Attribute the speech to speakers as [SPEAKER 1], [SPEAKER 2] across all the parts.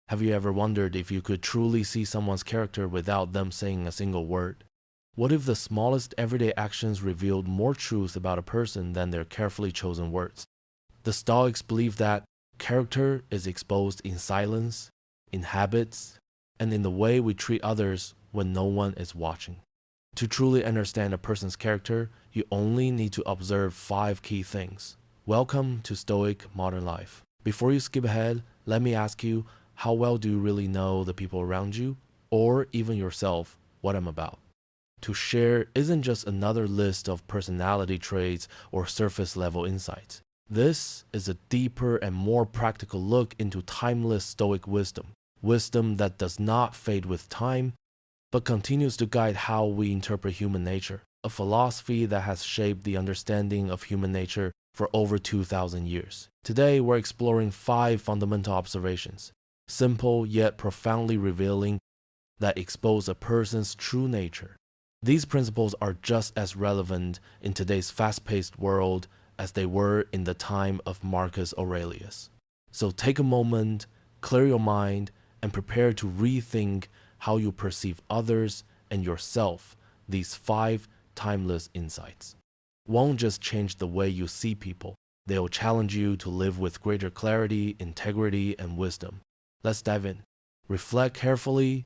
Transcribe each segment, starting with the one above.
[SPEAKER 1] Have you ever wondered if you could truly see someone's character without them saying a single word? What if the smallest everyday actions revealed more truth about a person than their carefully chosen words? The Stoics believe that character is exposed in silence, in habits, and in the way we treat others when no one is watching. To truly understand a person's character, you only need to observe 5 key things. Welcome to Stoic Modern Life. Before you skip ahead, let me ask you, how well do you really know the people around you, or even yourself, what I'm about? To share isn't just another list of personality traits or surface level insights. This is a deeper and more practical look into timeless Stoic wisdom, wisdom that does not fade with time, but continues to guide how we interpret human nature, a philosophy that has shaped the understanding of human nature for over 2,000 years. Today, we're exploring 5 fundamental observations, simple yet profoundly revealing, that expose a person's true nature. These principles are just as relevant in today's fast-paced world as they were in the time of Marcus Aurelius. So take a moment, clear your mind, and prepare to rethink how you perceive others and yourself. These 5 timeless insights won't just change the way you see people. They'll challenge you to live with greater clarity, integrity, and wisdom. Let's dive in. Reflect carefully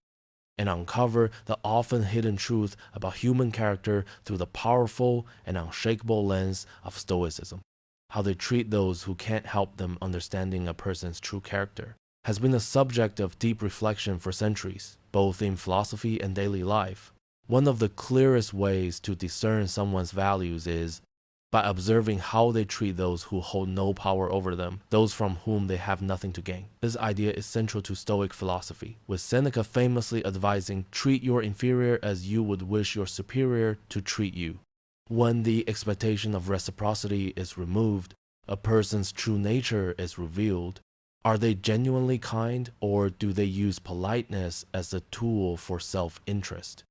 [SPEAKER 1] and uncover the often hidden truth about human character through the powerful and unshakable lens of Stoicism. How they treat those who can't help them understanding a person's true character has been a subject of deep reflection for centuries, both in philosophy and daily life. One of the clearest ways to discern someone's values is by observing how they treat those who hold no power over them, those from whom they have nothing to gain. This idea is central to Stoic philosophy, with Seneca famously advising, treat your inferior as you would wish your superior to treat you. When the expectation of reciprocity is removed, a person's true nature is revealed. Are they genuinely kind, or do they use politeness as a tool for self-interest?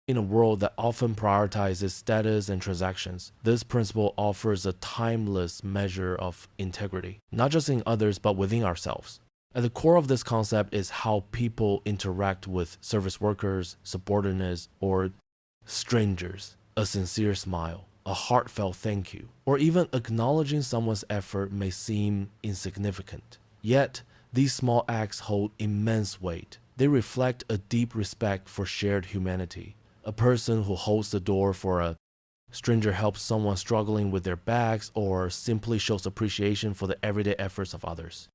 [SPEAKER 1] In a world that often prioritizes status and transactions, this principle offers a timeless measure of integrity, not just in others but within ourselves. At the core of this concept is how people interact with service workers, subordinates, or strangers. A sincere smile, a heartfelt thank you, or even acknowledging someone's effort may seem insignificant. Yet, these small acts hold immense weight. They reflect a deep respect for shared humanity. A person who holds the door for a stranger, helps someone struggling with their bags, or simply shows appreciation for the everyday efforts of others,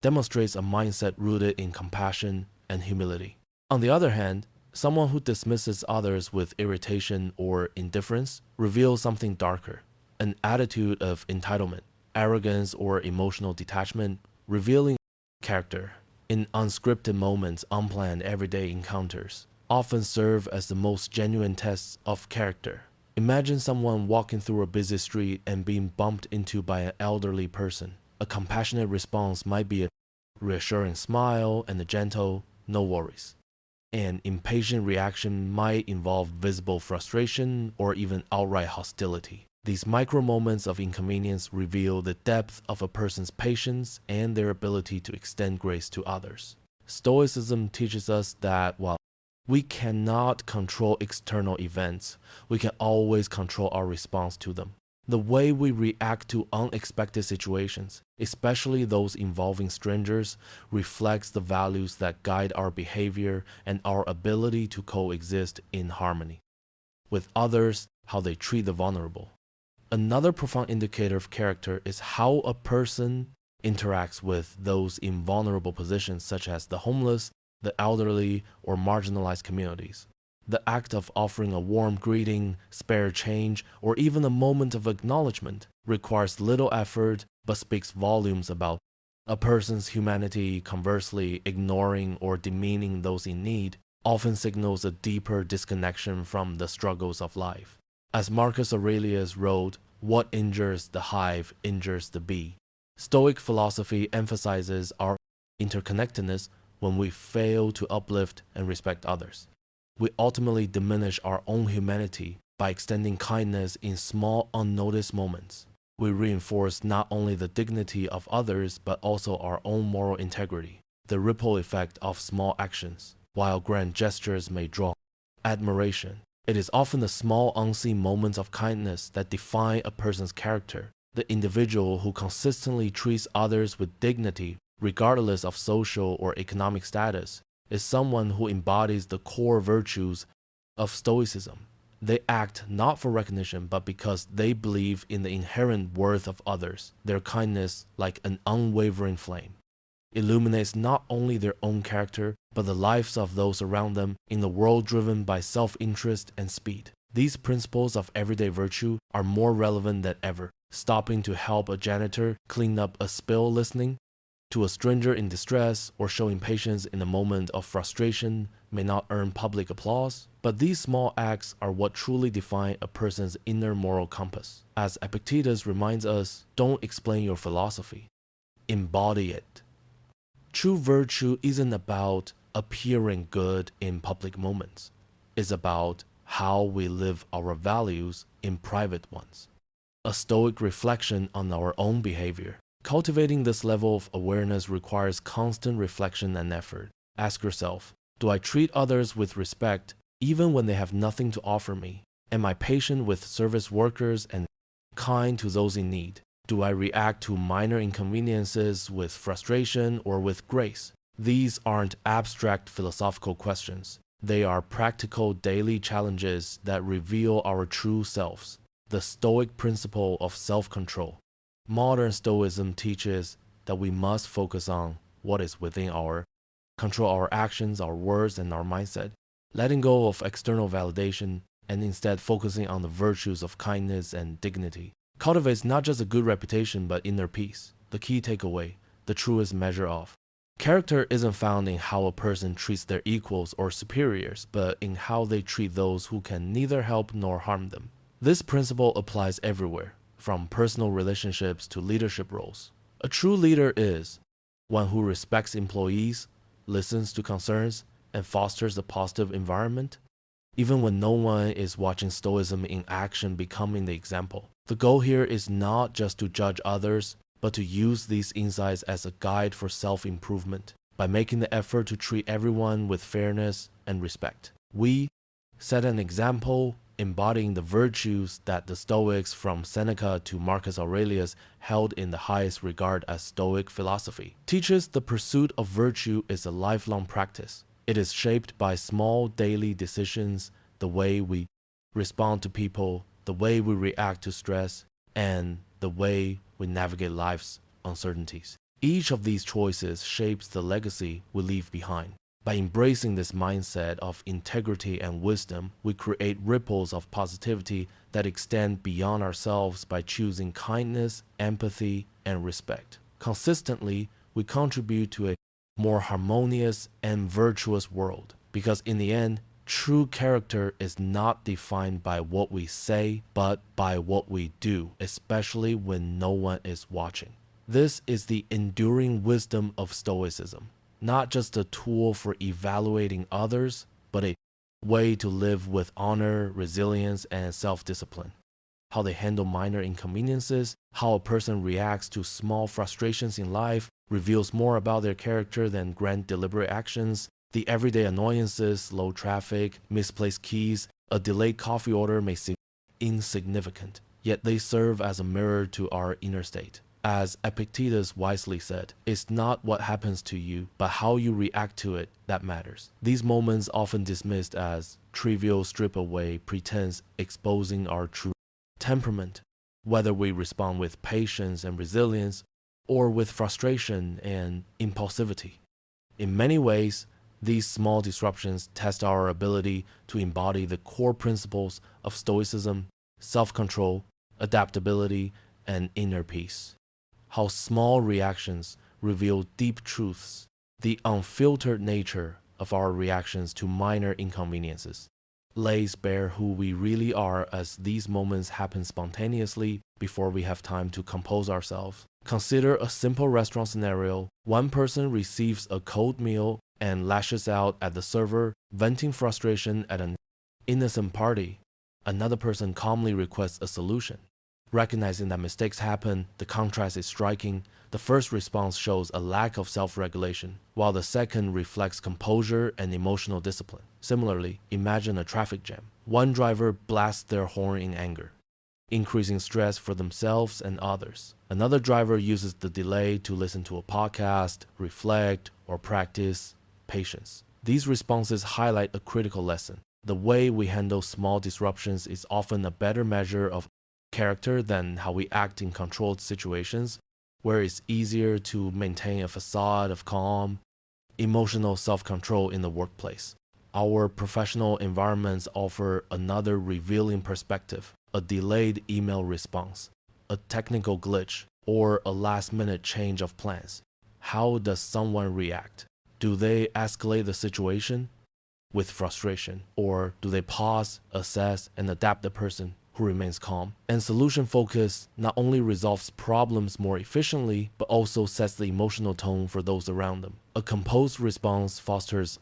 [SPEAKER 1] demonstrates a mindset rooted in compassion and humility. On the other hand, someone who dismisses others with irritation or indifference reveals something darker, an attitude of entitlement, arrogance, or emotional detachment, revealing character. In unscripted moments, unplanned everyday encounters often serve as the most genuine tests of character. Imagine someone walking through a busy street and being bumped into by an elderly person. A compassionate response might be a reassuring smile and a gentle, "no worries." An impatient reaction might involve visible frustration or even outright hostility. These micro moments of inconvenience reveal the depth of a person's patience and their ability to extend grace to others. Stoicism teaches us that while we cannot control external events, we can always control our response to them. The way we react to unexpected situations, especially those involving strangers, reflects the values that guide our behavior and our ability to coexist in harmony with others, how they treat the vulnerable. Another profound indicator of character is how a person interacts with those in vulnerable positions, such as the homeless, the elderly, or marginalized communities. The act of offering a warm greeting, spare change, or even a moment of acknowledgement requires little effort but speaks volumes about a person's humanity. Conversely, ignoring or demeaning those in need often signals a deeper disconnection from the struggles of life. As Marcus Aurelius wrote, "What injures the hive injures the bee." Stoic philosophy emphasizes our interconnectedness. When we fail to uplift and respect others, we ultimately diminish our own humanity. By extending kindness in small, unnoticed moments, we reinforce not only the dignity of others, but also our own moral integrity. the ripple effect of small actions. While grand gestures may draw admiration, it is often the small unseen moments of kindness that define a person's character. The individual who consistently treats others with dignity, regardless of social or economic status, is someone who embodies the core virtues of Stoicism. They act not for recognition, but because they believe in the inherent worth of others. Their kindness, like an unwavering flame, illuminates not only their own character, but the lives of those around them in a world driven by self-interest and speed. These principles of everyday virtue are more relevant than ever. Stopping to help a janitor clean up a spill, listening to a stranger in distress, or showing patience in a moment of frustration may not earn public applause, but these small acts are what truly define a person's inner moral compass. As Epictetus reminds us, don't explain your philosophy, embody it. True virtue isn't about appearing good in public moments. It's about how we live our values in private ones. A Stoic reflection on our own behavior. Cultivating this level of awareness requires constant reflection and effort. Ask yourself, do I treat others with respect even when they have nothing to offer me? Am I patient with service workers and kind to those in need? Do I react to minor inconveniences with frustration or with grace? These aren't abstract philosophical questions. They are practical daily challenges that reveal our true selves. The Stoic principle of self-control. Modern Stoicism teaches that we must focus on what is within control our actions, our words, and our mindset, letting go of external validation and instead focusing on the virtues of kindness and dignity. Cultivates not just a good reputation but inner peace. The key takeaway, the truest measure of character isn't found in how a person treats their equals or superiors, but in how they treat those who can neither help nor harm them. This principle applies everywhere, from personal relationships to leadership roles. A true leader is one who respects employees, listens to concerns, and fosters a positive environment, even when no one is watching. Stoicism in action, becoming the example. The goal here is not just to judge others, but to use these insights as a guide for self-improvement. By making the effort to treat everyone with fairness and respect, we set an example embodying the virtues that the Stoics, from Seneca to Marcus Aurelius, held in the highest regard as Stoic philosophy. Teaches the pursuit of virtue is a lifelong practice. It is shaped by small daily decisions, the way we respond to people, the way we react to stress, and the way we navigate life's uncertainties. Each of these choices shapes the legacy we leave behind. By embracing this mindset of integrity and wisdom, we create ripples of positivity that extend beyond ourselves. By choosing kindness, empathy, and respect consistently, we contribute to a more harmonious and virtuous world. Because in the end, true character is not defined by what we say, but by what we do, especially when no one is watching. This is the enduring wisdom of Stoicism. Not just a tool for evaluating others, but a way to live with honor, resilience, and self-discipline. How they handle minor inconveniences, how a person reacts to small frustrations in life, reveals more about their character than grand deliberate actions. The everyday annoyances, slow traffic, misplaced keys, a delayed coffee order may seem insignificant, yet they serve as a mirror to our inner state. As Epictetus wisely said, it's not what happens to you, but how you react to it that matters. These moments, often dismissed as trivial, strip away pretense, exposing our true temperament, whether we respond with patience and resilience or with frustration and impulsivity. In many ways, these small disruptions test our ability to embody the core principles of Stoicism: self-control, adaptability, and inner peace. How small reactions reveal deep truths, the unfiltered nature of our reactions to minor inconveniences lays bare who we really are, as these moments happen spontaneously before we have time to compose ourselves. Consider a simple restaurant scenario. One person receives a cold meal and lashes out at the server, venting frustration at an innocent party. Another person calmly requests a solution. Recognizing that mistakes happen, the contrast is striking. The first response shows a lack of self-regulation, while the second reflects composure and emotional discipline. Similarly, imagine a traffic jam. One driver blasts their horn in anger, increasing stress for themselves and others. Another driver uses the delay to listen to a podcast, reflect, or practice patience. These responses highlight a critical lesson. The way we handle small disruptions is often a better measure of character than how we act in controlled situations, where it's easier to maintain a facade of calm, emotional self-control in the workplace. Our professional environments offer another revealing perspective: a delayed email response, a technical glitch, or a last-minute change of plans. How does someone react? Do they escalate the situation with frustration, or do they pause, assess, and adapt the person who remains calm? And solution focus not only resolves problems more efficiently, but also sets the emotional tone for those around them. A composed response fosters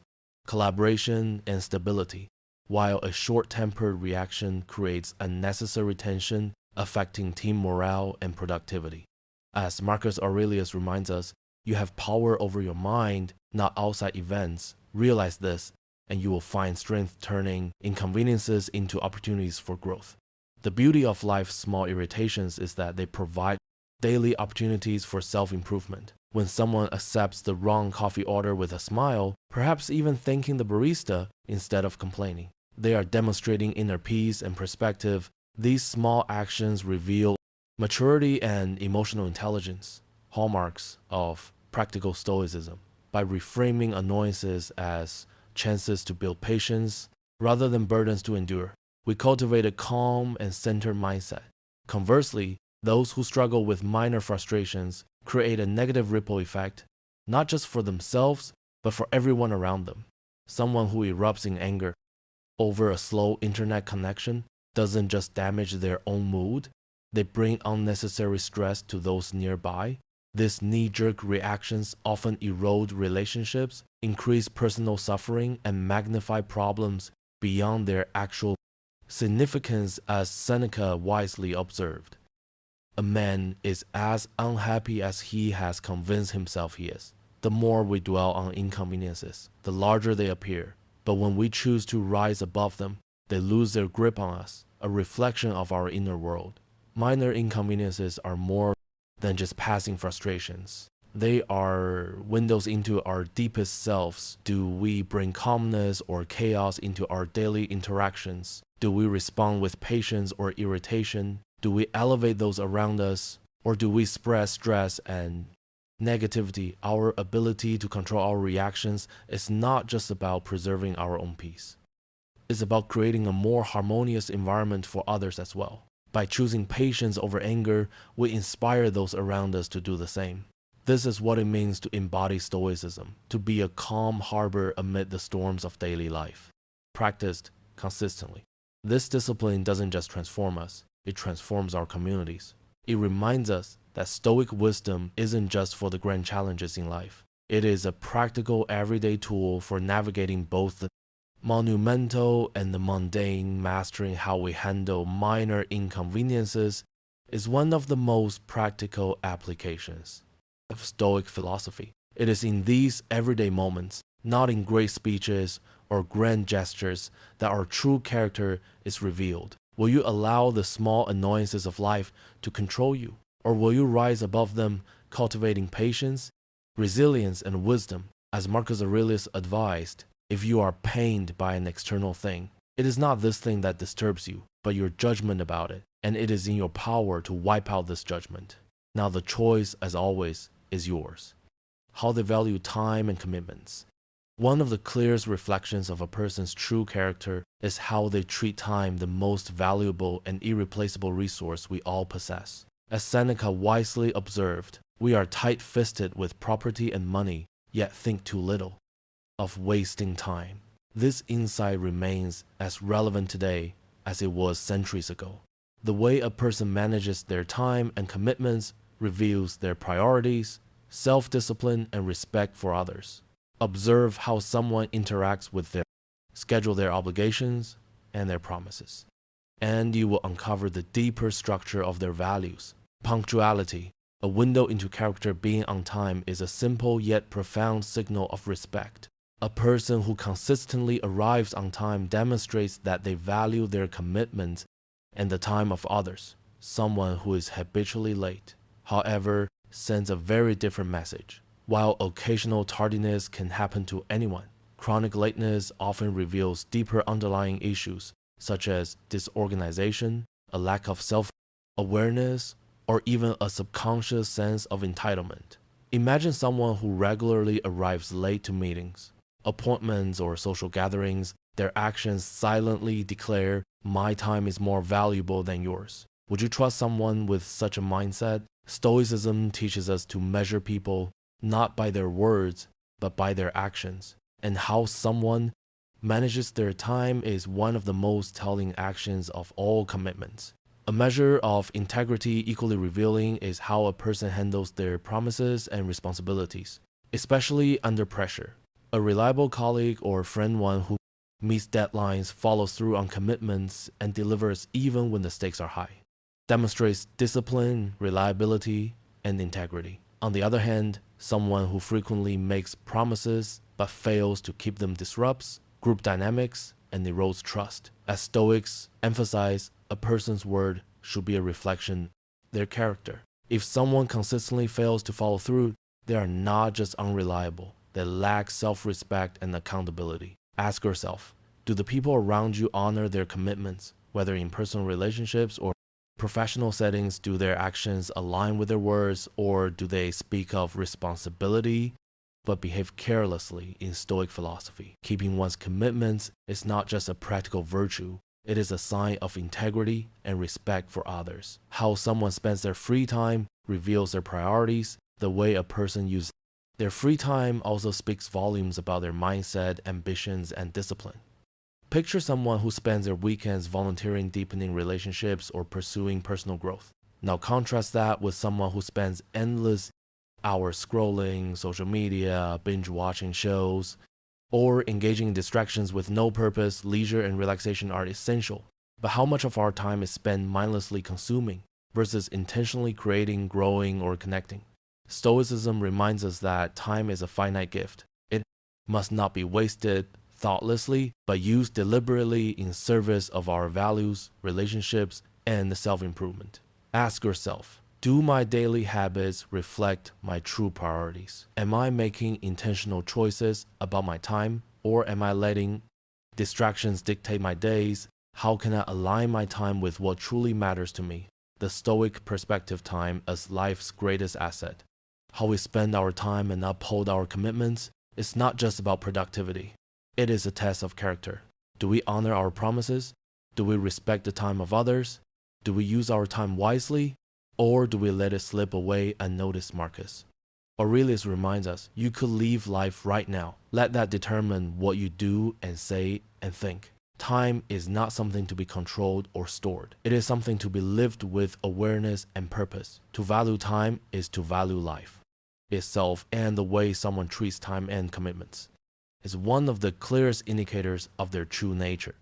[SPEAKER 1] collaboration and stability, while a short-tempered reaction creates unnecessary tension, affecting team morale and productivity. As Marcus Aurelius reminds us, you have power over your mind, not outside events. Realize this, and you will find strength turning inconveniences into opportunities for growth. The beauty of life's small irritations is that they provide daily opportunities for self-improvement. When someone accepts the wrong coffee order with a smile, perhaps even thanking the barista instead of complaining, they are demonstrating inner peace and perspective. These small actions reveal maturity and emotional intelligence, hallmarks of practical stoicism. By reframing annoyances as chances to build patience rather than burdens to endure, we cultivate a calm and centered mindset. Conversely, those who struggle with minor frustrations create a negative ripple effect, not just for themselves, but for everyone around them. Someone who erupts in anger over a slow internet connection doesn't just damage their own mood, they bring unnecessary stress to those nearby. These knee-jerk reactions often erode relationships, increase personal suffering, and magnify problems beyond their actual significance, as Seneca wisely observed. A man is as unhappy as he has convinced himself he is. The more we dwell on inconveniences, the larger they appear. But when we choose to rise above them, they lose their grip on us, a reflection of our inner world. Minor inconveniences are more than just passing frustrations. They are windows into our deepest selves. Do we bring calmness or chaos into our daily interactions? Do we respond with patience or irritation? Do we elevate those around us, or do we spread stress and negativity? Our ability to control our reactions is not just about preserving our own peace. It's about creating a more harmonious environment for others as well. By choosing patience over anger, we inspire those around us to do the same. This is what it means to embody Stoicism, to be a calm harbor amid the storms of daily life, practiced consistently. This discipline doesn't just transform us, it transforms our communities. It reminds us that Stoic wisdom isn't just for the grand challenges in life. It is a practical everyday tool for navigating both the monumental and the mundane. Mastering how we handle minor inconveniences is one of the most practical applications of Stoic philosophy. It is in these everyday moments, not in great speeches or grand gestures, that our true character is revealed. Will you allow the small annoyances of life to control you? Or will you rise above them, cultivating patience, resilience, and wisdom? As Marcus Aurelius advised, if you are pained by an external thing, it is not this thing that disturbs you, but your judgment about it, and it is in your power to wipe out this judgment. Now the choice, as always, is yours. How they value time and commitments. One of the clearest reflections of a person's true character is how they treat time, the most valuable and irreplaceable resource we all possess. As Seneca wisely observed, we are tight-fisted with property and money, yet think too little of wasting time. This insight remains as relevant today as it was centuries ago. The way a person manages their time and commitments reveals their priorities, self-discipline, and respect for others. Observe how someone interacts with their schedule, their obligations, and their promises. and you will uncover the deeper structure of their values. Punctuality, a window into character. Being on time is a simple yet profound signal of respect. A person who consistently arrives on time demonstrates that they value their commitment and the time of others. Someone who is habitually late, however, sends a very different message. While occasional tardiness can happen to anyone, chronic lateness often reveals deeper underlying issues such as disorganization, a lack of self-awareness, or even a subconscious sense of entitlement. Imagine someone who regularly arrives late to meetings, appointments, or social gatherings. Their actions silently declare, "My time is more valuable than yours." Would you trust someone with such a mindset? Stoicism teaches us to measure people not by their words, but by their actions. And how someone manages their time is one of the most telling actions of all commitments. A measure of integrity equally revealing is how a person handles their promises and responsibilities, especially under pressure. A reliable colleague or friend, one who meets deadlines, follows through on commitments, and delivers even when the stakes are high, demonstrates discipline, reliability, and integrity. On the other hand, someone who frequently makes promises but fails to keep them disrupts group dynamics and erodes trust. As Stoics emphasize, a person's word should be a reflection of their character. If someone consistently fails to follow through, they are not just unreliable, they lack self-respect and accountability. Ask yourself, do the people around you honor their commitments, whether in personal relationships or professional settings? Do their actions align with their words, or do they speak of responsibility but behave carelessly? In Stoic philosophy, keeping one's commitments is not just a practical virtue, it is a sign of integrity and respect for others. How someone spends their free time reveals their priorities. The way a person uses their free time also speaks volumes about their mindset, ambitions, and discipline. Picture someone who spends their weekends volunteering, deepening relationships, or pursuing personal growth. Now contrast that with someone who spends endless hours scrolling social media, binge watching shows, or engaging in distractions with no purpose. Leisure and relaxation are essential, but how much of our time is spent mindlessly consuming versus intentionally creating, growing, or connecting? Stoicism reminds us that time is a finite gift. It must not be wasted thoughtlessly, but used deliberately in service of our values, relationships, and self-improvement. Ask yourself, do my daily habits reflect my true priorities? Am I making intentional choices about my time, or am I letting distractions dictate my days? How can I align my time with what truly matters to me? The Stoic perspective, time as life's greatest asset. How we spend our time and uphold our commitments is not just about productivity. It is a test of character. Do we honor our promises? Do we respect the time of others? Do we use our time wisely? Or do we let it slip away unnoticed? Marcus Aurelius reminds us, you could leave life right now. Let that determine what you do and say and think. Time is not something to be controlled or stored. It is something to be lived with awareness and purpose. To value time is to value life itself, and the way someone treats time and commitments is one of the clearest indicators of their true nature.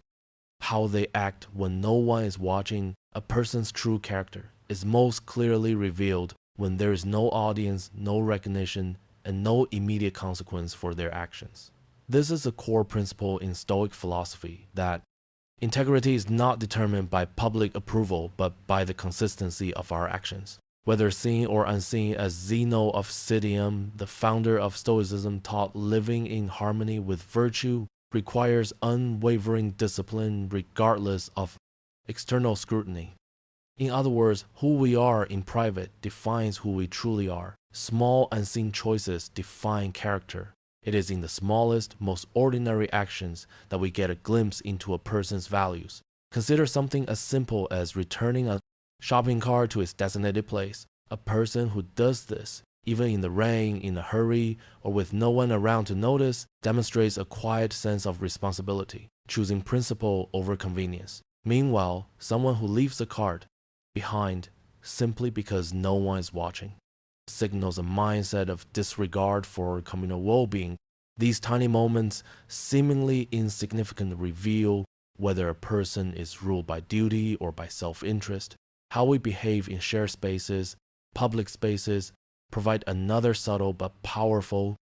[SPEAKER 1] How they act when no one is watching. A person's true character is most clearly revealed when there is no audience, no recognition, and no immediate consequence for their actions. This is a core principle in Stoic philosophy, that integrity is not determined by public approval, but by the consistency of our actions. Whether seen or unseen, as Zeno of Citium, the founder of Stoicism, taught, living in harmony with virtue requires unwavering discipline regardless of external scrutiny. In other words, who we are in private defines who we truly are. Small unseen choices define character. It is in the smallest, most ordinary actions that we get a glimpse into a person's values. Consider something as simple as returning a shopping cart to its designated place. A person who does this, even in the rain, in a hurry, or with no one around to notice, demonstrates a quiet sense of responsibility, choosing principle over convenience. Meanwhile, someone who leaves the cart behind simply because no one is watching signals a mindset of disregard for communal well-being. These tiny moments, seemingly insignificant, reveal whether a person is ruled by duty or by self-interest. How we behave in shared spaces, public spaces, provide another subtle but powerful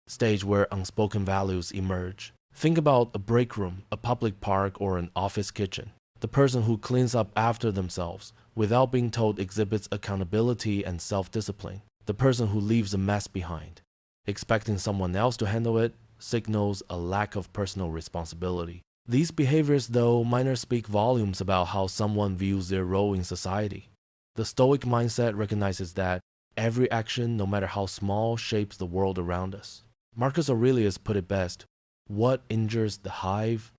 [SPEAKER 1] stage where unspoken values emerge. Think about a break room, a public park, or an office kitchen. The person who cleans up after themselves without being told exhibits accountability and self-discipline. The person who leaves a mess behind, expecting someone else to handle it, signals a lack of personal responsibility. These behaviors, though minor, speak volumes about how someone views their role in society. The Stoic mindset recognizes that every action, no matter how small, shapes the world around us. Marcus Aurelius put it best: what injures the hive,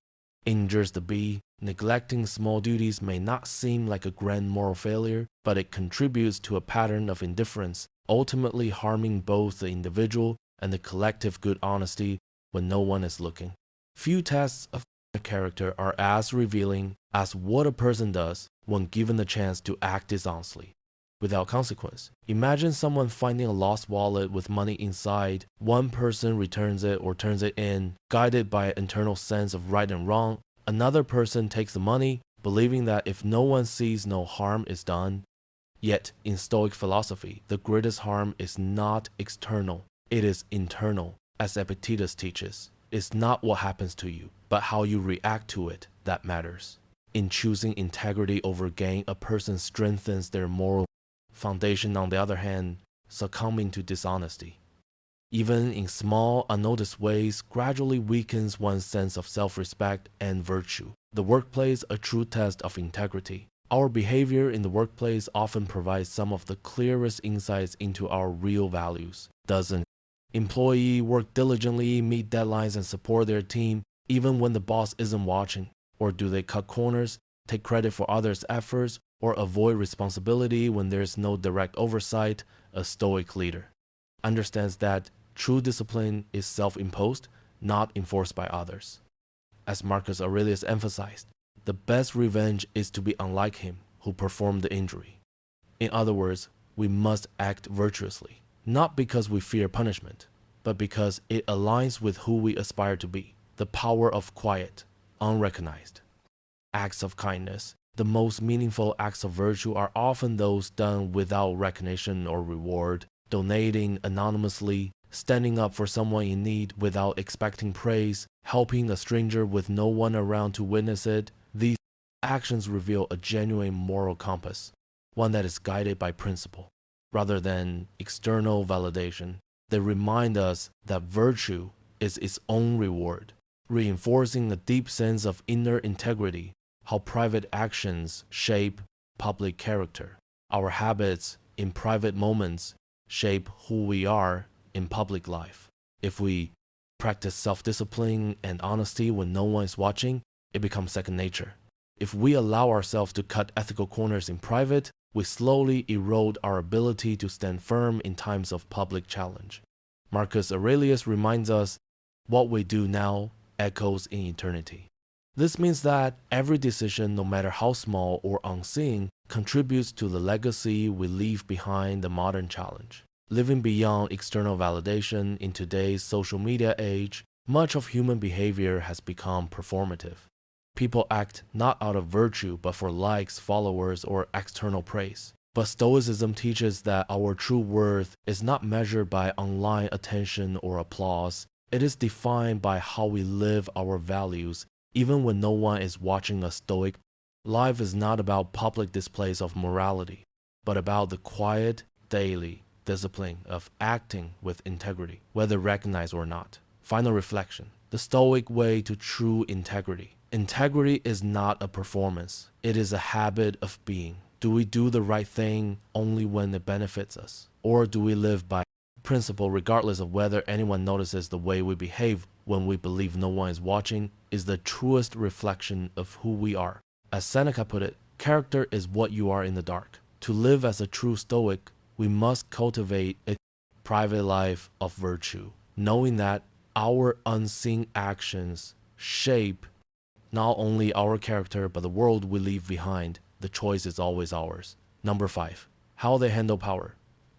[SPEAKER 1] injures the bee. Neglecting small duties may not seem like a grand moral failure, but it contributes to a pattern of indifference, ultimately harming both the individual and the collective good honesty when no one is looking. Few tests of character are as revealing as what a person does when given the chance to act dishonestly, without consequence. Imagine someone finding a lost wallet with money inside. One person returns it or turns it in, guided by an internal sense of right and wrong. Another person takes the money, believing that if no one sees, no harm is done. Yet, in Stoic philosophy, the greatest harm is not external, it is internal. As Epictetus teaches, it's not what happens to you, but how you react to it that matters. In choosing integrity over gain, a person strengthens their moral foundation. On the other hand, succumbing to dishonesty, even in small, unnoticed ways, gradually weakens one's sense of self-respect and virtue. The workplace, a true test of integrity. Our behavior in the workplace often provides some of the clearest insights into our real values. Does an employee work diligently, meet deadlines, and support their team even when the boss isn't watching? Or do they cut corners, take credit for others' efforts, or avoid responsibility when there's no direct oversight? A Stoic leader understands that true discipline is self-imposed, not enforced by others. As Marcus Aurelius emphasized, the best revenge is to be unlike him who performed the injury. In other words, we must act virtuously, not because we fear punishment, but because it aligns with who we aspire to be. The power of quiet, unrecognized acts of kindness. The most meaningful acts of virtue are often those done without recognition or reward. Donating anonymously, standing up for someone in need without expecting praise, helping a stranger with no one around to witness it. These actions reveal a genuine moral compass, one that is guided by principle, rather than external validation. They remind us that virtue is its own reward, reinforcing a deep sense of inner integrity. How private actions shape public character. Our habits in private moments shape who we are in public life. If we practice self-discipline and honesty when no one is watching, it becomes second nature. If we allow ourselves to cut ethical corners in private, we slowly erode our ability to stand firm in times of public challenge. Marcus Aurelius reminds us, what we do now echoes in eternity. This means that every decision, no matter how small or unseen, contributes to the legacy we leave behind. The modern challenge. Living beyond external validation in today's social media age, much of human behavior has become performative. People act not out of virtue but for likes, followers, or external praise. But Stoicism teaches that our true worth is not measured by online attention or applause. It is defined by how we live our values, even when no one is watching. A Stoic life is not about public displays of morality, but about the quiet, daily discipline of acting with integrity, whether recognized or not. Final reflection. The Stoic way to true integrity. Integrity is not a performance. It is a habit of being. Do we do the right thing only when it benefits us? Or do we live by principle regardless of whether anyone notices? The way we behave when we believe no one is watching is the truest reflection of who we are. As Seneca put it, character is what you are in the dark. To live as a true Stoic, we must cultivate a private life of virtue, knowing that our unseen actions shape not only our character but the world we leave behind. The choice is always ours. Number 5. How they handle power.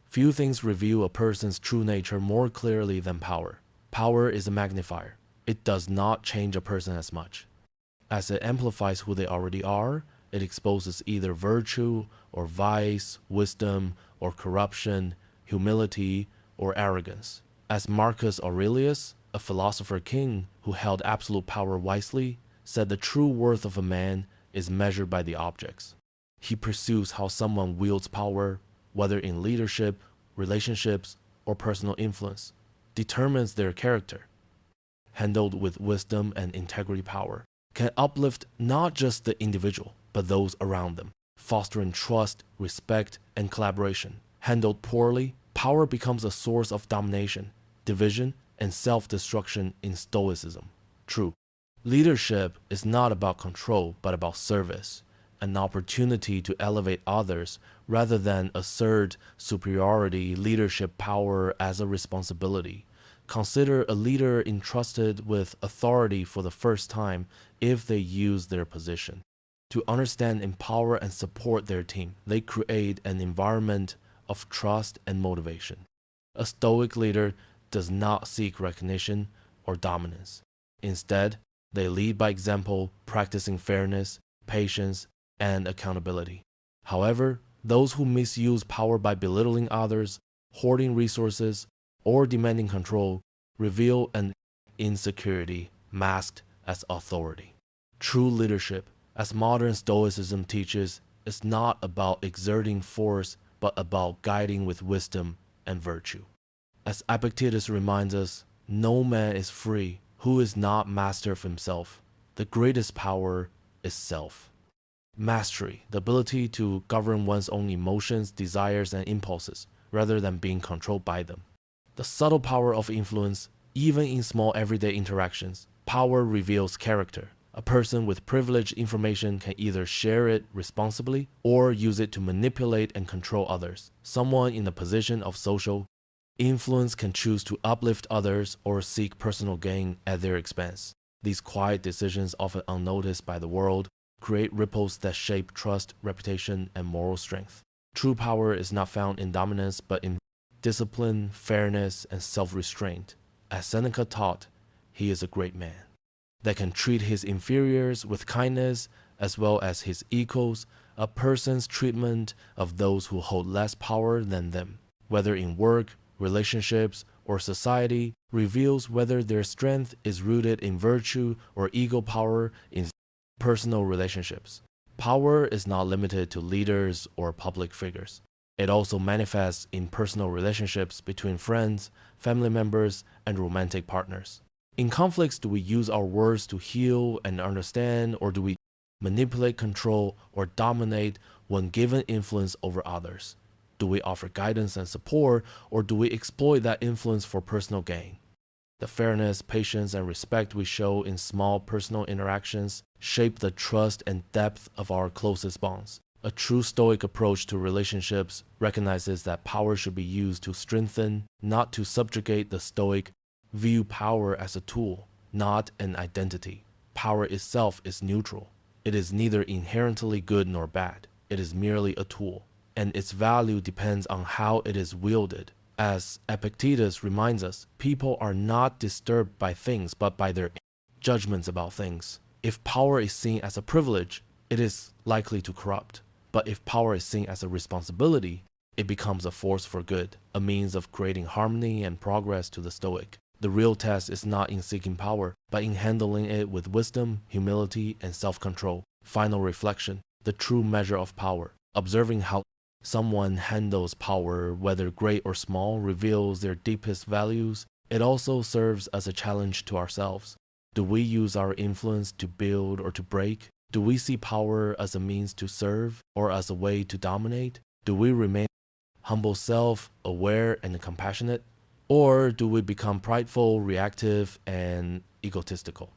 [SPEAKER 1] Few things reveal a person's true nature more clearly than power. Power is a magnifier. It does not change a person as much. As it amplifies who they already are, it exposes either virtue or vice, wisdom or corruption, humility or arrogance. As Marcus Aurelius, a philosopher king who held absolute power wisely, said the true worth of a man is measured by the objects. He pursues how someone wields power, whether in leadership, relationships, or personal influence, determines their character. Handled with wisdom and integrity, power can uplift not just the individual, but those around them, fostering trust, respect, and collaboration. Handled poorly, power becomes a source of domination, division, and self-destruction in Stoicism. True, leadership is not about control, but about service, an opportunity to elevate others rather than assert superiority, leadership power as a responsibility. Consider a leader entrusted with authority for the first time if they use their position. To understand, empower, and support their team, they create an environment of trust and motivation. A Stoic leader does not seek recognition or dominance. Instead, they lead by example, practicing fairness, patience, and accountability. However, those who misuse power by belittling others, hoarding resources, or demanding control reveal an insecurity masked as authority. True leadership, as modern Stoicism teaches, is not about exerting force but about guiding with wisdom and virtue. As Epictetus reminds us, no man is free who is not master of himself. The greatest power is self. Mastery, the ability to govern one's own emotions, desires, and impulses, rather than being controlled by them. The subtle power of influence, even in small everyday interactions. Power reveals character. A person with privileged information can either share it responsibly or use it to manipulate and control others. Someone in a position of social influence can choose to uplift others or seek personal gain at their expense. These quiet decisions, often unnoticed by the world, create ripples that shape trust, reputation, and moral strength. True power is not found in dominance, but in discipline, fairness, and self-restraint. As Seneca taught, he is a great man that can treat his inferiors with kindness as well as his equals. A person's treatment of those who hold less power than them, whether in work, relationships, or society, reveals whether their strength is rooted in virtue or ego power in personal relationships. Power is not limited to leaders or public figures. It also manifests in personal relationships between friends, family members, and romantic partners. In conflicts, do we use our words to heal and understand, or do we manipulate, control, or dominate when given influence over others? Do we offer guidance and support, or do we exploit that influence for personal gain? The fairness, patience, and respect we show in small personal interactions shape the trust and depth of our closest bonds. A true Stoic approach to relationships recognizes that power should be used to strengthen, not to subjugate. The Stoic view power as a tool, not an identity. Power itself is neutral. It is neither inherently good nor bad. It is merely a tool, and its value depends on how it is wielded. As Epictetus reminds us, people are not disturbed by things but by their judgments about things. If power is seen as a privilege, it is likely to corrupt. But if power is seen as a responsibility, it becomes a force for good, a means of creating harmony and progress. To the Stoic, the real test is not in seeking power, but in handling it with wisdom, humility, and self-control. Final reflection, the true measure of power. Observing how someone handles power, whether great or small, reveals their deepest values. It also serves as a challenge to ourselves. Do we use our influence to build or to break? Do we see power as a means to serve or as a way to dominate? Do we remain humble, self-aware, and compassionate? Or do we become prideful, reactive, and egotistical?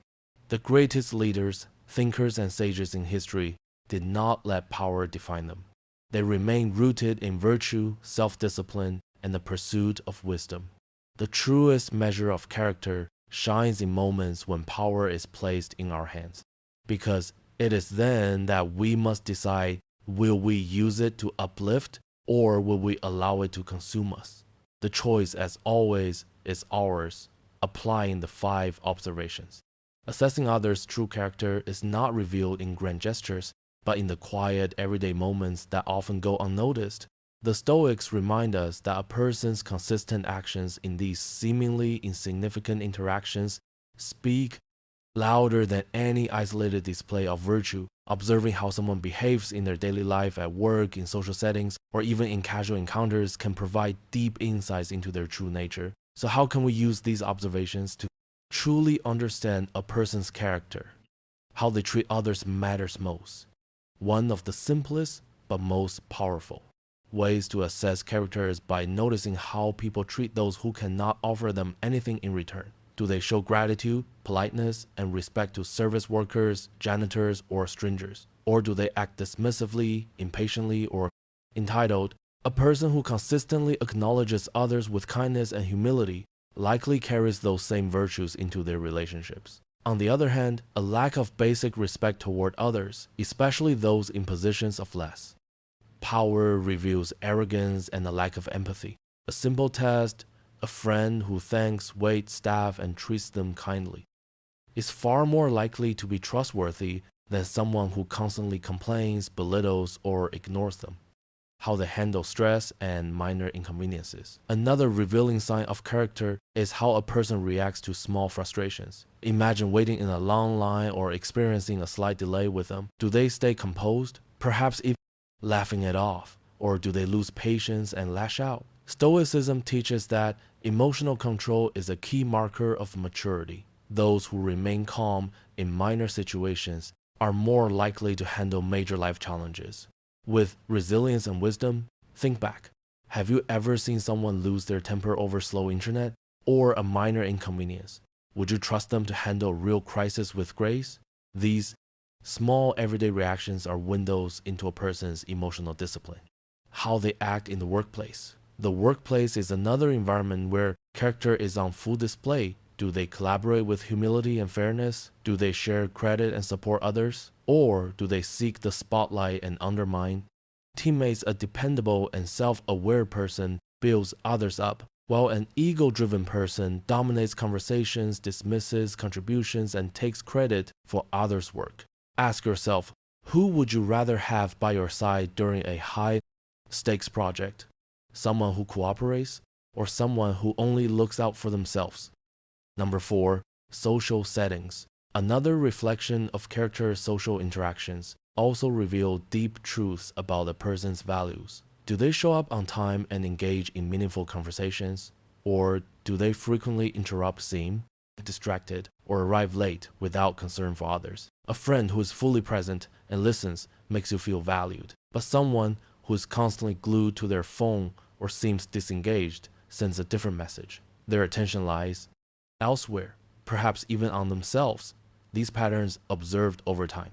[SPEAKER 1] The greatest leaders, thinkers, and sages in history did not let power define them. They remained rooted in virtue, self-discipline, and the pursuit of wisdom. The truest measure of character shines in moments when power is placed in our hands, because it is then that we must decide, will we use it to uplift or will we allow it to consume us? The choice, as always, is ours, applying the 5 observations. Assessing others' true character is not revealed in grand gestures, but in the quiet, everyday moments that often go unnoticed. The Stoics remind us that a person's consistent actions in these seemingly insignificant interactions speak louder than any isolated display of virtue. Observing how someone behaves in their daily life, at work, in social settings, or even in casual encounters can provide deep insights into their true nature. So how can we use these observations to truly understand a person's character? How they treat others matters most. One of the simplest but most powerful ways to assess character is by noticing how people treat those who cannot offer them anything in return. Do they show gratitude, politeness, and respect to service workers, janitors, or strangers? Or do they act dismissively, impatiently, or entitled? A person who consistently acknowledges others with kindness and humility likely carries those same virtues into their relationships. On the other hand, a lack of basic respect toward others, especially those in positions of less power, reveals arrogance and a lack of empathy. A simple test: a friend who thanks wait staff and treats them kindly is far more likely to be trustworthy than someone who constantly complains, belittles, or ignores them. How they handle stress and minor inconveniences. Another revealing sign of character is how a person reacts to small frustrations. Imagine waiting in a long line or experiencing a slight delay with them. Do they stay composed, perhaps even laughing it off, or do they lose patience and lash out? Stoicism teaches that emotional control is a key marker of maturity. Those who remain calm in minor situations are more likely to handle major life challenges. With resilience and wisdom, think back. Have you ever seen someone lose their temper over slow internet or a minor inconvenience? Would you trust them to handle a real crisis with grace? These small everyday reactions are windows into a person's emotional discipline. How they act in the workplace. The workplace is another environment where character is on full display. Do they collaborate with humility and fairness? Do they share credit and support others? Or do they seek the spotlight and undermine teammates? A dependable and self-aware person builds others up, while an ego-driven person dominates conversations, dismisses contributions, and takes credit for others' work. Ask yourself, who would you rather have by your side during a high-stakes project? Someone who cooperates, or someone who only looks out for themselves? Number 4. Social settings. Another reflection of character. Social interactions also reveal deep truths about a person's values. Do they show up on time and engage in meaningful conversations? Or do they frequently interrupt, seem distracted, or arrive late without concern for others? A friend who is fully present and listens makes you feel valued, but someone who is constantly glued to their phone or seems disengaged sends a different message. Their attention lies elsewhere, perhaps even on themselves. These patterns, observed over time,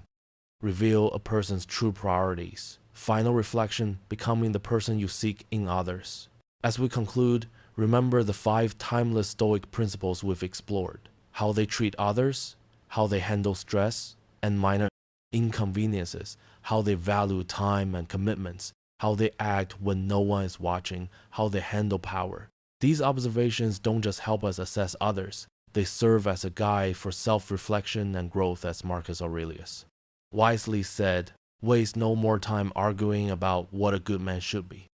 [SPEAKER 1] reveal a person's true priorities. Final reflection: becoming the person you seek in others. As we conclude, remember the 5 timeless Stoic principles we've explored: how they treat others, how they handle stress and minor inconveniences, how they value time and commitments, how they act when no one is watching, how they handle power. These observations don't just help us assess others, they serve as a guide for self-reflection and growth, as Marcus Aurelius wisely said, "Waste no more time arguing about what a good man should be.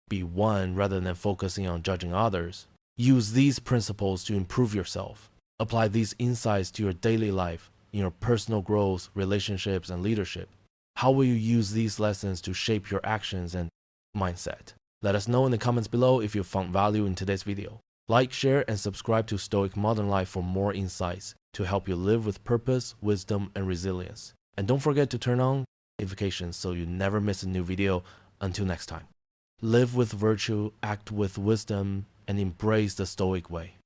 [SPEAKER 1] Be one rather than focusing on judging others." Use these principles to improve yourself. Apply these insights to your daily life, in your personal growth, relationships, and leadership. How will you use these lessons to shape your actions and mindset? Let us know in the comments below if you found value in today's video. Like, share, and subscribe to Stoic Modern Life for more insights to help you live with purpose, wisdom, and resilience. And don't forget to turn on notifications so you never miss a new video. Until next time, live with virtue, act with wisdom, and embrace the Stoic way.